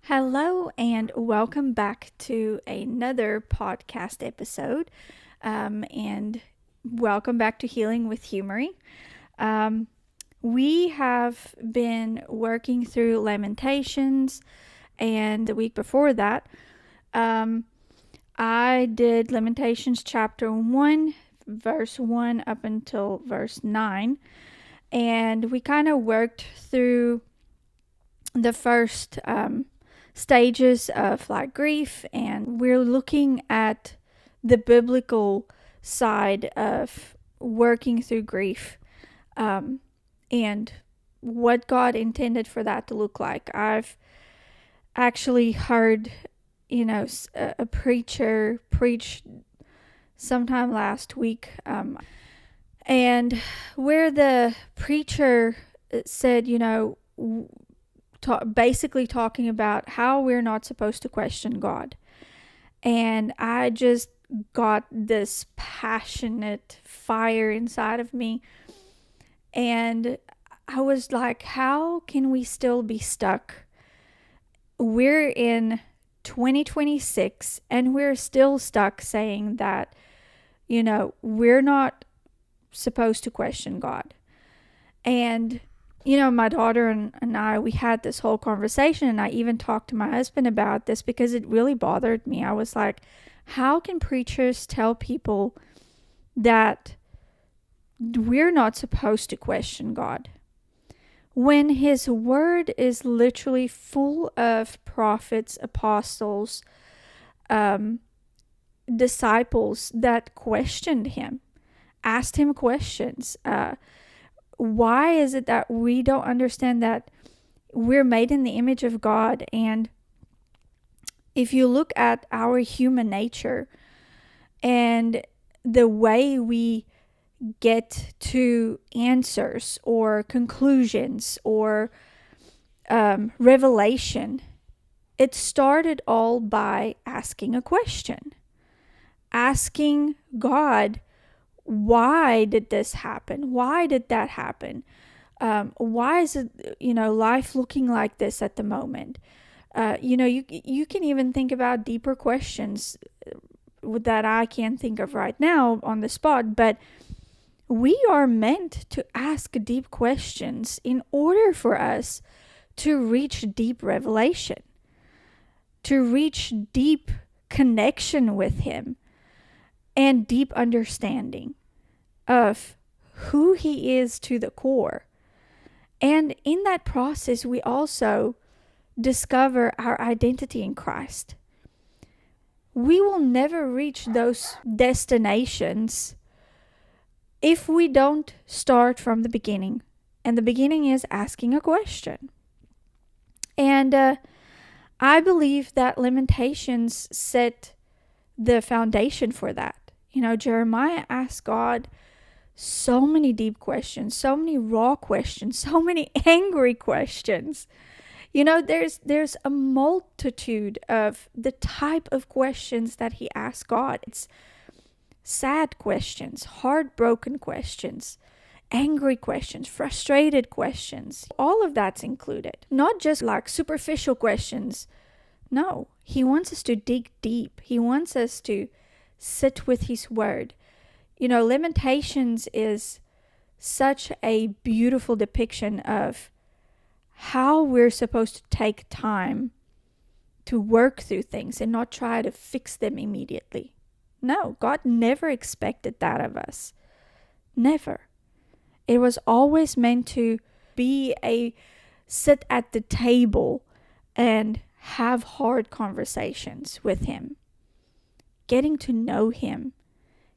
Hello, and welcome back to another podcast episode. And welcome back to Healing with Humory. Um, we have been working through Lamentations, and the week before that, um, I did Lamentations chapter 1, verse 1 up until verse 9. And we kind of worked through the first stages of like grief, and we're looking at the biblical side of working through grief, and what God intended for that to look like. I've actually heard, a preacher preach sometime last week, and where the preacher said, basically talking about how we're not supposed to question God. And I just got this passionate fire inside of me. And I was like, how can we still be stuck? We're in 2026 and we're still stuck saying that, we're not supposed to question God. And my daughter and I, we had this whole conversation, and I even talked to my husband about this because it really bothered me. I was like, how can preachers tell people that we're not supposed to question God when His word is literally full of prophets, apostles, disciples that questioned Him, asked Him questions, why is it that we don't understand that we're made in the image of God? And if you look at our human nature and the way we get to answers or conclusions or revelation, it started all by asking a question, asking God, why did this happen? Why did that happen? Why is it, life looking like this at the moment? You can even think about deeper questions that I can't think of right now on the spot, but we are meant to ask deep questions in order for us to reach deep revelation, to reach deep connection with Him, and deep understanding of who He is to the core. And in that process, we also discover our identity in Christ. We will never reach those destinations if we don't start from the beginning. And the beginning is asking a question. And I believe that Lamentations set the foundation for that. Jeremiah asked God so many deep questions, so many raw questions, so many angry questions. There's a multitude of the type of questions that he asked God. It's sad questions, heartbroken questions, angry questions, frustrated questions. All of that's included. Not just like superficial questions. No, he wants us to dig deep. He wants us to sit with His word. Lamentations is such a beautiful depiction of how we're supposed to take time to work through things and not try to fix them immediately. No, God never expected that of us. Never. It was always meant to be a sit at the table and have hard conversations with Him, getting to know Him,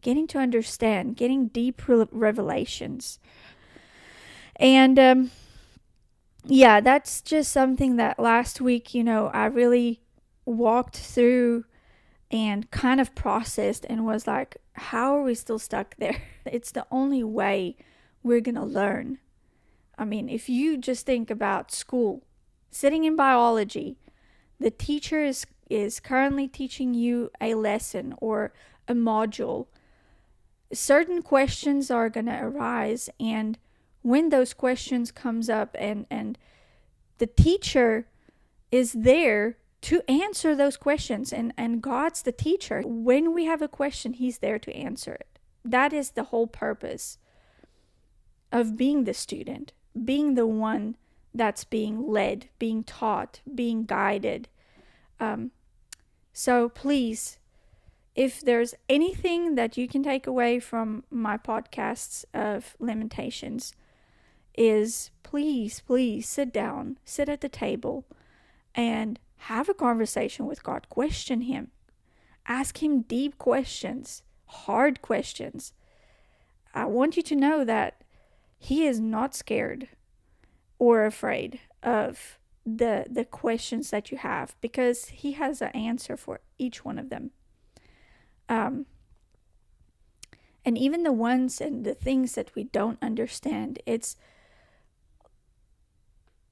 getting to understand, getting deep revelations. And that's just something that last week, I really walked through and kind of processed and was like, how are we still stuck there? It's the only way we're going to learn. I mean, if you just think about school, sitting in biology, the teacher is currently teaching you a lesson or a module. Certain questions are going to arise, and when those questions comes up and the teacher is there to answer those questions. And God's the teacher. When we have a question, He's there to answer it. That is the whole purpose of being the student, being the one that's being led, being taught, being guided. So please, if there's anything that you can take away from my podcasts of Lamentations, is please sit down, sit at the table, and have a conversation with God. Question Him. Ask Him deep questions, hard questions. I want you to know that He is not scared or afraid of the questions that you have, because He has an answer for each one of them. And even the ones and the things that we don't understand, it's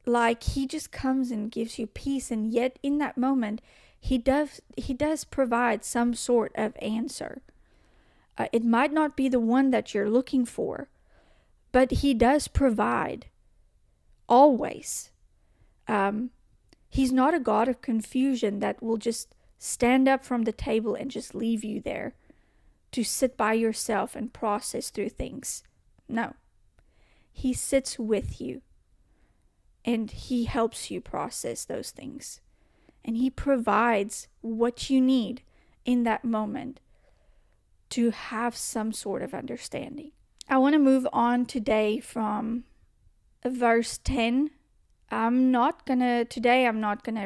like He just comes and gives you peace, and yet in that moment he does provide some sort of answer. It might not be the one that you're looking for, but He does provide always. He's not a God of confusion that will just stand up from the table and just leave you there to sit by yourself and process through things. No. He sits with you, and He helps you process those things. And He provides what you need in that moment to have some sort of understanding. I want to move on today from verse 10. I'm not gonna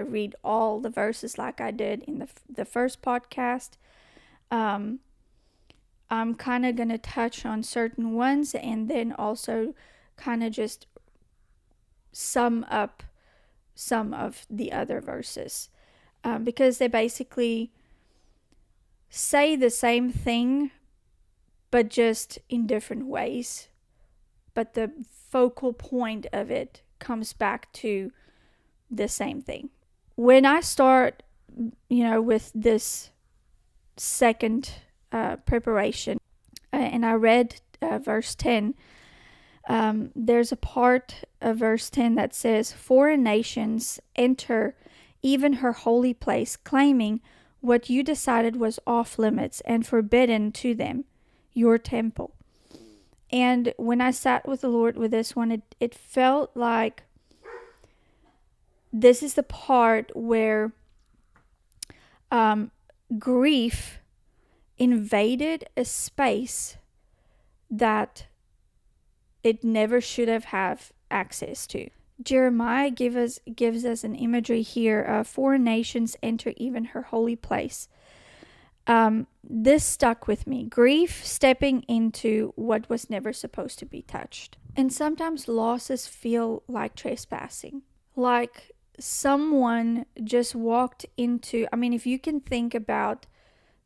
read all the verses like I did in the first podcast. I'm kind of gonna touch on certain ones, and then also kind of just sum up some of the other verses, because they basically say the same thing but just in different ways, but the focal point of it comes back to the same thing. When I start with this second preparation, and I read verse 10, there's a part of verse 10 that says, "Foreign nations enter even her holy place, claiming what you decided was off limits and forbidden to them, your temple." And when I sat with the Lord with this one, it felt like this is the part where grief invaded a space that it never should have access to. Jeremiah gives us an imagery here of foreign nations enter even her holy place. This stuck with me. Grief stepping into what was never supposed to be touched. And sometimes losses feel like trespassing. Like someone just walked into, if you can think about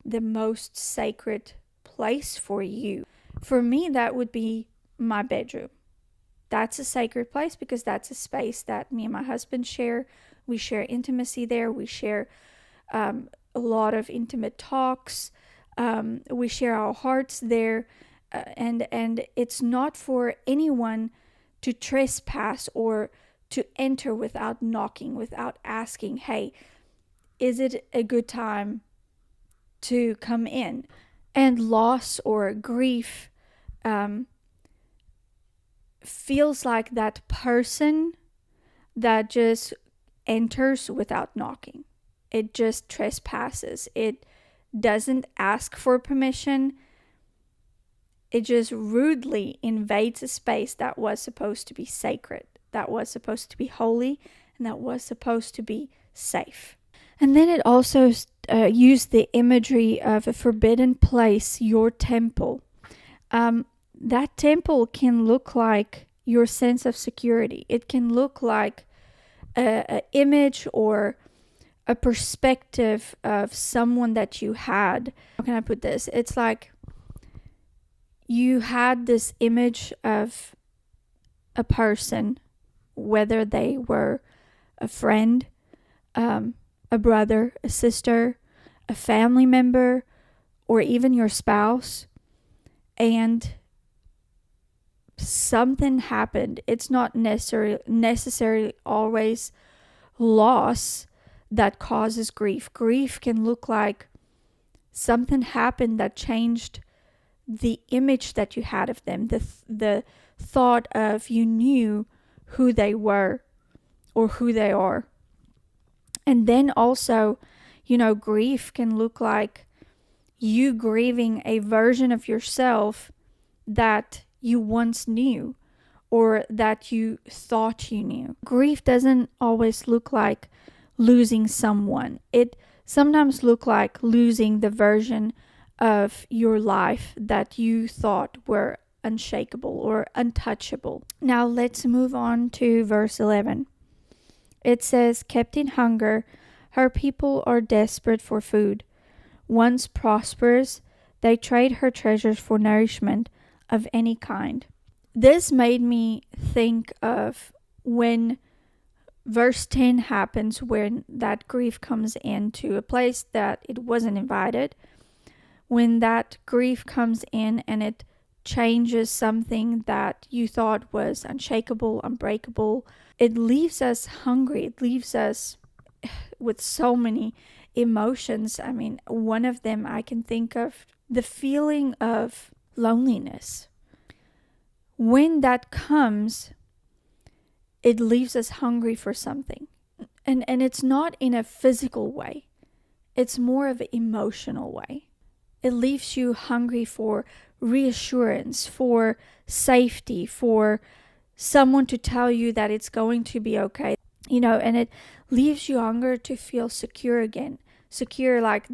the most sacred place for you. For me, that would be my bedroom. That's a sacred place because that's a space that me and my husband share. We share intimacy there. We share a lot of intimate talks. We share our hearts there. And it's not for anyone to trespass or to enter without knocking, without asking, "Hey, is it a good time to come in?" And loss or grief feels like that person that just enters without knocking. It just trespasses. It doesn't ask for permission. It just rudely invades a space that was supposed to be sacred, that was supposed to be holy, and that was supposed to be safe. And then it also used the imagery of a forbidden place, your temple. That temple can look like your sense of security. It can look like an image or a perspective of someone that you had. How can I put this? It's like you had this image of a person, whether they were a friend, a brother, a sister, a family member, or even your spouse, and something happened. It's not necessarily always loss that causes grief. Grief can look like something happened that changed the image that you had of them, the thought of you knew who they were or who they are. And then also, grief can look like you grieving a version of yourself that you once knew or that you thought you knew. Grief doesn't always look like losing someone. It sometimes look like losing the version of your life that you thought were unshakable or untouchable. Now let's move on to verse 11. It says, kept in hunger, her people are desperate for food. Once prosperous, they trade her treasures for nourishment of any kind. This made me think of when verse 10 happens, when that grief comes into a place that it wasn't invited. When that grief comes in and it changes something that you thought was unshakable, unbreakable, it leaves us hungry. It leaves us with so many emotions. I mean, one of them I can think of, the feeling of loneliness. When that comes, it leaves us hungry for something. And it's not in a physical way. It's more of an emotional way. It leaves you hungry for reassurance, for safety, for someone to tell you that it's going to be okay. And it leaves you hunger to feel secure again. Secure like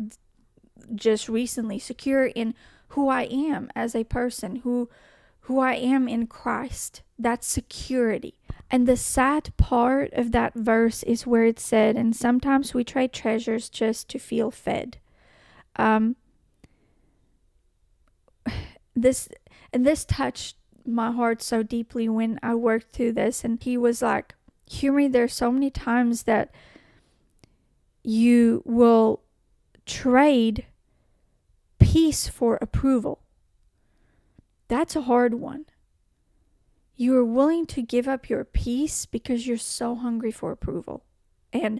just recently. Secure in who I am as a person, who I am in Christ. That's security. And the sad part of that verse is where it said, and sometimes we trade treasures just to feel fed. This touched my heart so deeply when I worked through this. And he was like, Humry, there's so many times that you will trade peace for approval. That's a hard one. You are willing to give up your peace because you're so hungry for approval. And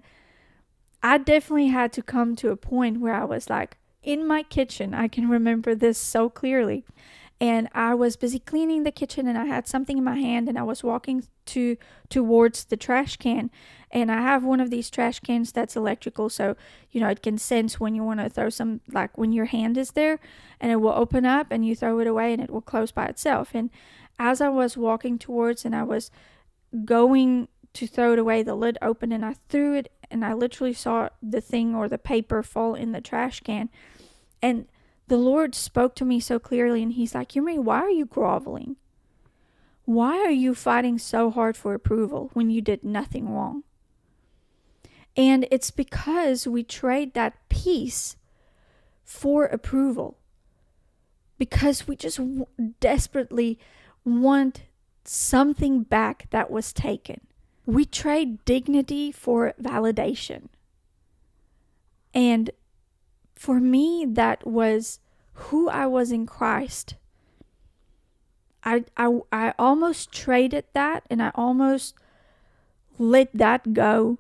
I definitely had to come to a point where I was like, in my kitchen, I can remember this so clearly. And I was busy cleaning the kitchen and I had something in my hand and I was walking towards the trash can. And I have one of these trash cans that's electrical, so it can sense when you want to throw some, like when your hand is there, and it will open up and you throw it away and it will close by itself. And as I was walking towards and I was going to throw it away, the lid opened and I threw it and I literally saw the thing or the paper fall in the trash can. And the Lord spoke to me so clearly and he's like, Yumi, why are you groveling? Why are you fighting so hard for approval when you did nothing wrong? And it's because we trade that peace for approval. Because we just desperately want something back that was taken. We trade dignity for validation. And for me, that was who I was in Christ. I almost traded that and I almost let that go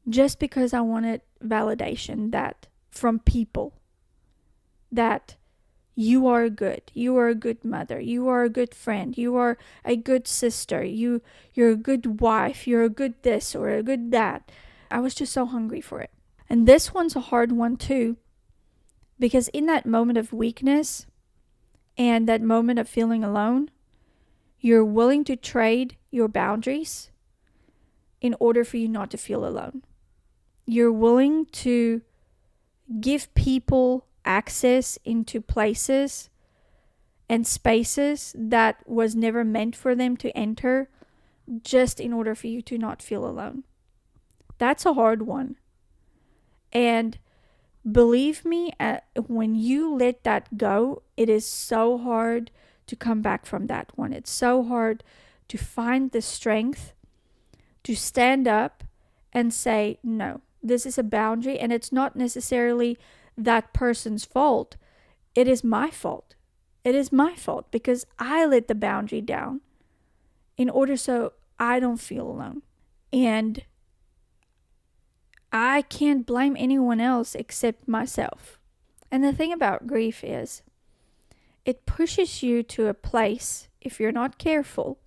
just because I wanted validation that from people that you are good, you are a good mother, you are a good friend, you are a good sister, you're a good wife, you're a good this or a good that. I was just so hungry for it. And this one's a hard one too, because in that moment of weakness and that moment of feeling alone, you're willing to trade your boundaries in order for you not to feel alone. You're willing to give people access into places and spaces that was never meant for them to enter just in order for you to not feel alone. That's a hard one. And believe me, when you let that go, it is so hard to come back from that one. It's so hard to find the strength to stand up and say, no, this is a boundary, and it's not necessarily that person's fault. It is my fault. It is my fault because I let the boundary down in order so I don't feel alone. And I can't blame anyone else except myself. And the thing about grief is, it pushes you to a place, if you're not careful,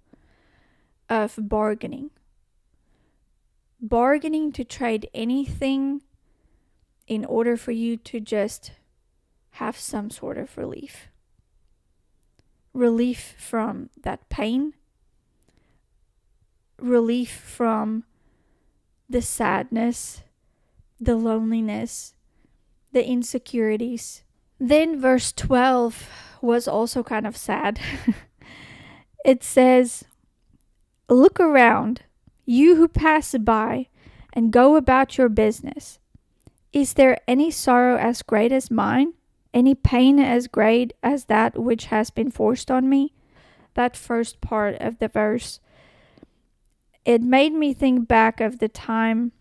of bargaining. Bargaining to trade anything in order for you to just have some sort of relief. Relief from that pain. Relief from the sadness, the loneliness, the insecurities. Then verse 12 was also kind of sad. It says, "Look around, you who pass by, and go about your business. Is there any sorrow as great as mine? Any pain as great as that which has been forced on me?" That first part of the verse, it made me think back of the time,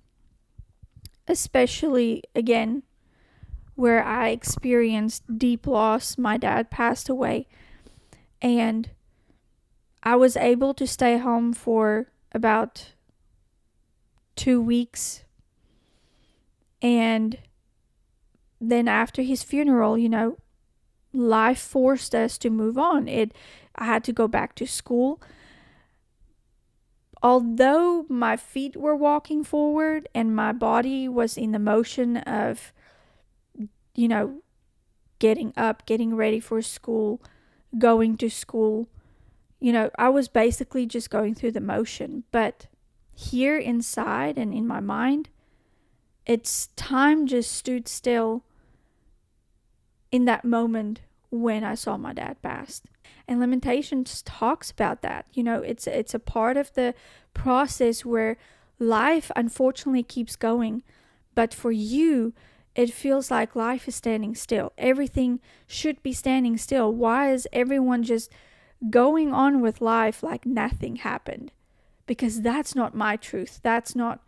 especially again, where I experienced deep loss. My dad passed away, and I was able to stay home for about 2 weeks. And then after his funeral, life forced us to move on. I had to go back to school. Although my feet were walking forward and my body was in the motion of, getting up, getting ready for school, going to school, I was basically just going through the motion. But here inside and in my mind, time just stood still in that moment when I saw my dad pass. And Lamentations talks about that. It's a part of the process where life unfortunately keeps going. But for you, it feels like life is standing still. Everything should be standing still. Why is everyone just going on with life like nothing happened? Because that's not my truth. That's not,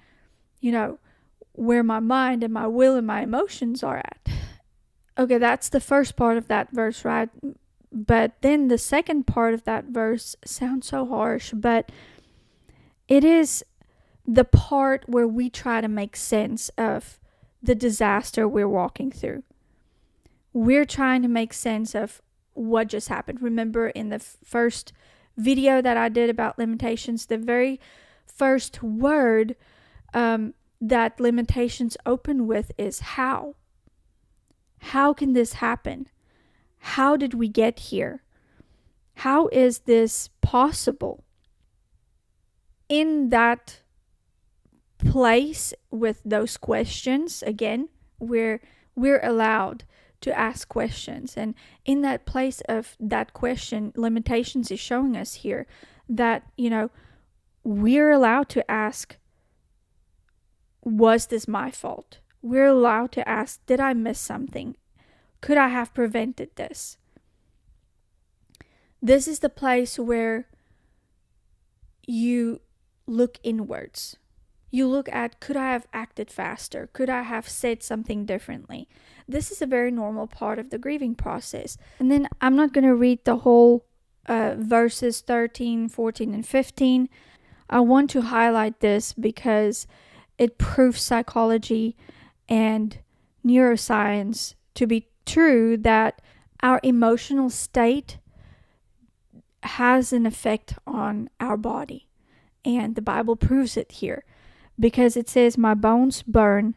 where my mind and my will and my emotions are at. Okay, that's the first part of that verse, right? But then the second part of that verse sounds so harsh, but it is the part where we try to make sense of the disaster we're walking through. We're trying to make sense of what just happened. Remember in the first video that I did about Lamentations, the very first word that Lamentations open with is how. How can this happen? How did we get here? How is this possible? In that place with those questions, again, we're allowed to ask questions. And in that place of that question, Lamentations is showing us here that, we're allowed to ask, was this my fault? We're allowed to ask, did I miss something? Could I have prevented this? This is the place where you look inwards. You look at, could I have acted faster? Could I have said something differently? This is a very normal part of the grieving process. And then I'm not going to read the whole verses 13, 14, and 15. I want to highlight this because it proves psychology and neuroscience to be true that our emotional state has an effect on our body. And the Bible proves it here because it says, "My bones burn.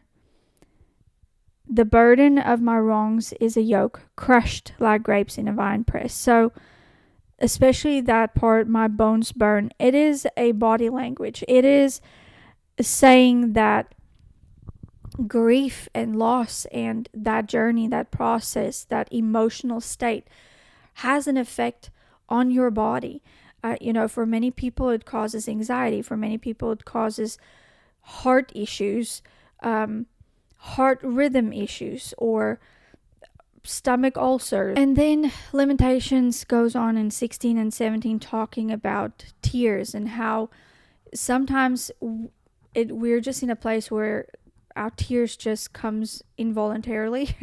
The burden of my wrongs is a yoke, crushed like grapes in a wine press." So especially that part, "my bones burn," it is a body language. It is saying that grief and loss and that journey, that process, that emotional state has an effect on your body. For many people it causes anxiety. For many people it causes heart issues, heart rhythm issues, or stomach ulcers. And then Lamentations goes on in 16 and 17 talking about tears and how sometimes we're just in a place where our tears just comes involuntarily.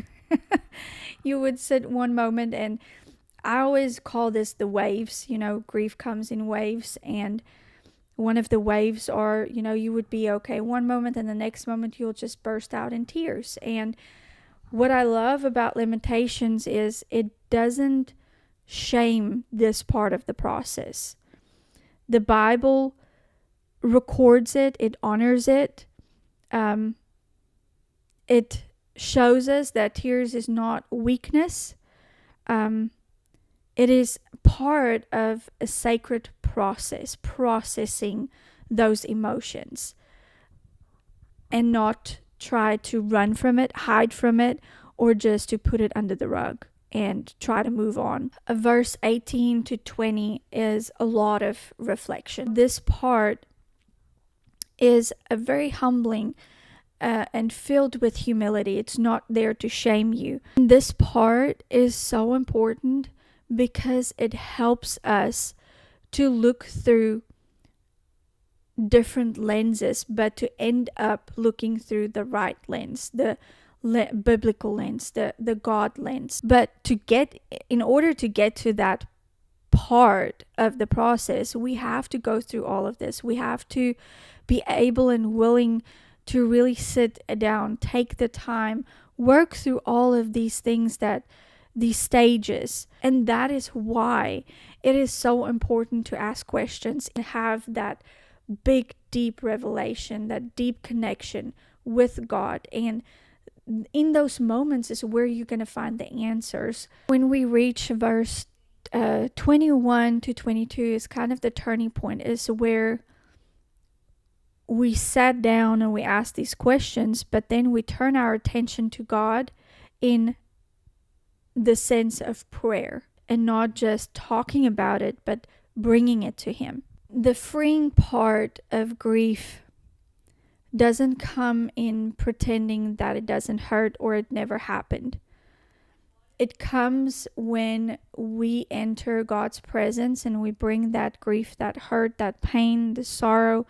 You would sit one moment, and I always call this the waves. Grief comes in waves, and one of the waves, or you would be okay one moment and the next moment you'll just burst out in tears. And what I love about Lamentations is it doesn't shame this part of the process. The Bible records it, it honors it. It shows us that tears is not weakness. It is part of a sacred process, processing those emotions, and not try to run from it, hide from it, or just to put it under the rug and try to move on. Verse 18 to 20 is a lot of reflection. This part is a very humbling and filled with humility. It's not there to shame you. This part is so important because it helps us to look through different lenses, but to end up looking through the right lens, the biblical lens, the God lens. But in order to get to that part of the process, we have to go through all of this. We have to be able and willing to really sit down, take the time, work through all of these things, these stages. And that is why it is so important to ask questions and have that big, deep revelation, that deep connection with God. And in those moments is where you're going to find the answers. When we reach verse 21 to 22 is kind of the turning point, is where we sat down and we asked these questions, but then we turn our attention to God in the sense of prayer, and not just talking about it, but bringing it to Him. The freeing part of grief doesn't come in pretending that it doesn't hurt or it never happened. It comes when we enter God's presence and we bring that grief, that hurt, that pain, the sorrow,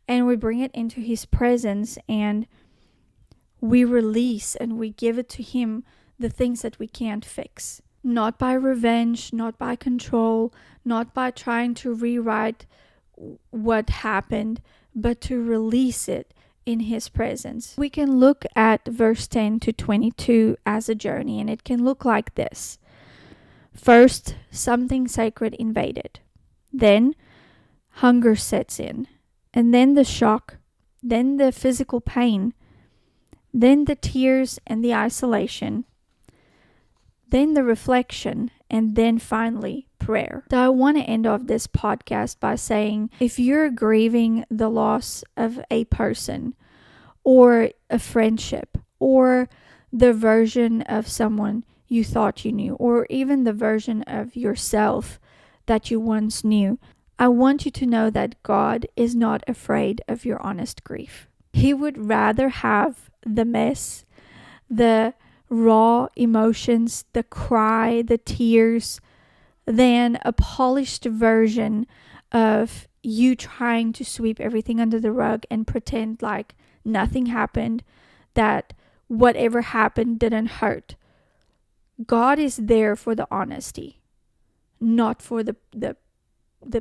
and we bring it into His presence, and we release and we give it to Him, the things that we can't fix. Not by revenge, not by control, not by trying to rewrite what happened, but to release it in His presence. We can look at verse 10 to 22 as a journey, and it can look like this. First, something sacred invaded. Then, hunger sets in. And then the shock. Then the physical pain. Then the tears and the isolation. Then the reflection. And then finally, prayer. So I want to end off this podcast by saying, if you're grieving the loss of a person or a friendship or the version of someone you thought you knew, or even the version of yourself that you once knew, I want you to know that God is not afraid of your honest grief. He would rather have the mess, the raw emotions, the cry, the tears, than a polished version of you trying to sweep everything under the rug and pretend like nothing happened, that whatever happened didn't hurt. God is there for the honesty, not for the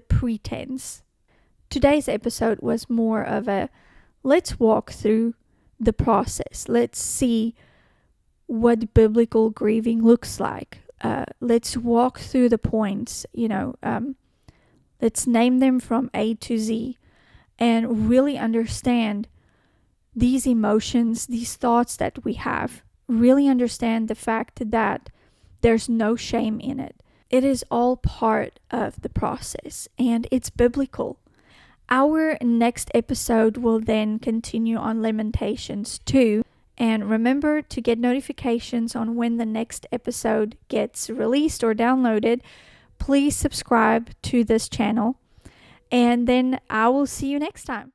pretense. Today's episode was more of a let's walk through the process. Let's see what biblical grieving looks like. Let's walk through the points, let's name them from A to Z and really understand these emotions, these thoughts that we have. Really understand the fact that there's no shame in it. It is all part of the process, and it's biblical. Our next episode will then continue on Lamentations 2. And remember to get notifications on when the next episode gets released or downloaded. Please subscribe to this channel. And then I will see you next time.